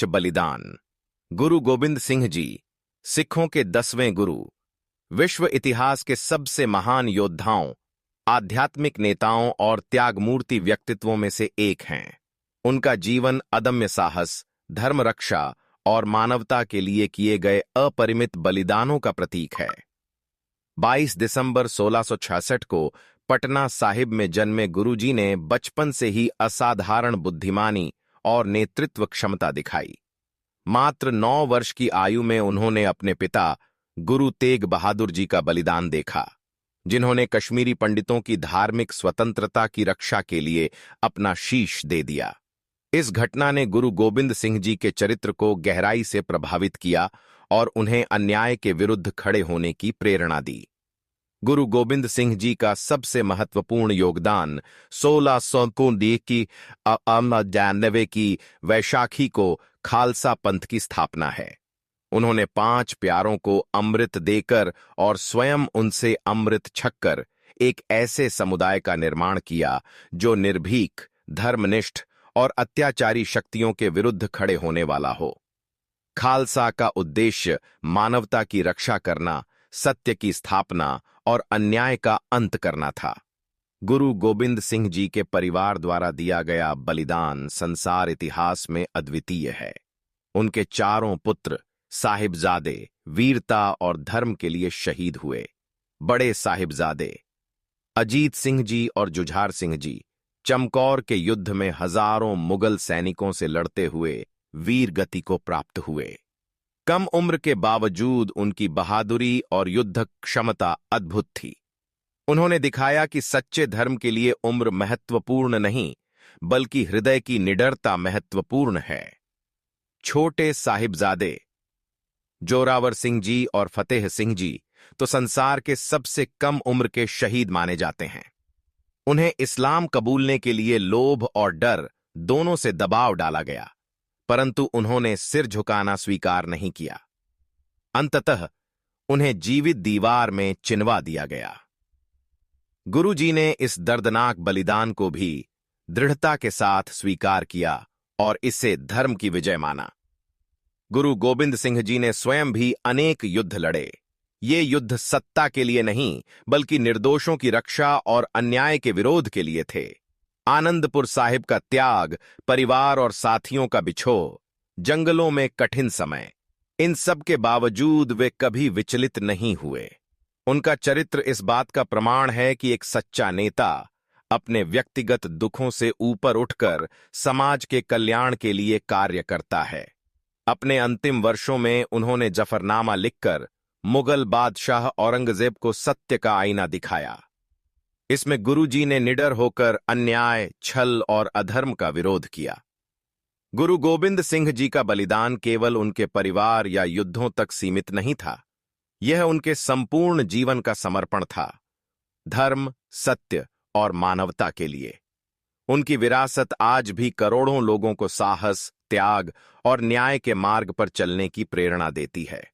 सर्वोच्च बलिदान। गुरु गोबिंद सिंह जी, सिखों के 10वें गुरु, विश्व इतिहास के सबसे महान योद्धाओं, आध्यात्मिक नेताओं और त्यागमूर्ति व्यक्तित्वों में से एक हैं। उनका जीवन अदम्य साहस, धर्म रक्षा और मानवता के लिए किए गए अपरिमित बलिदानों का प्रतीक है। 22 दिसंबर 1666 को पटना साहिब में जन्मे गुरुजी ने बचपन से ही असाधारण बुद्धिमानी और नेतृत्व क्षमता दिखाई। मात्र 9 वर्ष की आयु में उन्होंने अपने पिता गुरु तेग बहादुर जी का बलिदान देखा, जिन्होंने कश्मीरी पंडितों की धार्मिक स्वतंत्रता की रक्षा के लिए अपना शीश दे दिया। इस घटना ने गुरु गोबिंद सिंह जी के चरित्र को गहराई से प्रभावित किया और उन्हें अन्याय के विरुद्ध खड़े होने की प्रेरणा दी। गुरु गोबिंद सिंह जी का सबसे महत्वपूर्ण योगदान 1619 की जानवे की वैशाखी को खालसा पंथ की स्थापना है। उन्होंने 5 प्यारों को अमृत देकर और स्वयं उनसे अमृत छककर एक ऐसे समुदाय का निर्माण किया जो निर्भीक, धर्मनिष्ठ और अत्याचारी शक्तियों के विरुद्ध खड़े होने वाला हो। खालसा का उद्देश्य मानवता की रक्षा करना, सत्य की स्थापना और अन्याय का अंत करना था। गुरु गोबिंद सिंह जी के परिवार द्वारा दिया गया बलिदान संसार इतिहास में अद्वितीय है। उनके चारों पुत्र साहिबजादे वीरता और धर्म के लिए शहीद हुए। बड़े साहिबजादे अजीत सिंह जी और जुझार सिंह जी चमकौर के युद्ध में हजारों मुगल सैनिकों से लड़ते हुए वीर गति को प्राप्त हुए। कम उम्र के बावजूद उनकी बहादुरी और युद्ध क्षमता अद्भुत थी। उन्होंने दिखाया कि सच्चे धर्म के लिए उम्र महत्वपूर्ण नहीं, बल्कि हृदय की निडरता महत्वपूर्ण है। छोटे साहिबजादे जोरावर सिंह जी और फतेह सिंह जी तो संसार के सबसे कम उम्र के शहीद माने जाते हैं। उन्हें इस्लाम कबूलने के लिए लोभ और डर दोनों से दबाव डाला गया, परंतु उन्होंने सिर झुकाना स्वीकार नहीं किया। अंततः उन्हें जीवित दीवार में चिनवा दिया गया। गुरुजी ने इस दर्दनाक बलिदान को भी दृढ़ता के साथ स्वीकार किया और इसे धर्म की विजय माना। गुरु गोबिंद सिंह जी ने स्वयं भी अनेक युद्ध लड़े। ये युद्ध सत्ता के लिए नहीं, बल्कि निर्दोषों की रक्षा और अन्याय के विरोध के लिए थे। आनंदपुर साहिब का त्याग, परिवार और साथियों का बिछोह, जंगलों में कठिन समय, इन सब के बावजूद वे कभी विचलित नहीं हुए। उनका चरित्र इस बात का प्रमाण है कि एक सच्चा नेता अपने व्यक्तिगत दुखों से ऊपर उठकर समाज के कल्याण के लिए कार्य करता है। अपने अंतिम वर्षों में उन्होंने जफरनामा लिखकर मुगल बादशाह औरंगजेब को सत्य का आईना दिखाया। इसमें गुरुजी ने निडर होकर अन्याय, छल और अधर्म का विरोध किया। गुरु गोबिंद सिंह जी का बलिदान केवल उनके परिवार या युद्धों तक सीमित नहीं था, यह उनके संपूर्ण जीवन का समर्पण था, धर्म, सत्य और मानवता के लिए। उनकी विरासत आज भी करोड़ों लोगों को साहस, त्याग और न्याय के मार्ग पर चलने की प्रेरणा देती है।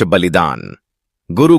बलिदान। गुरु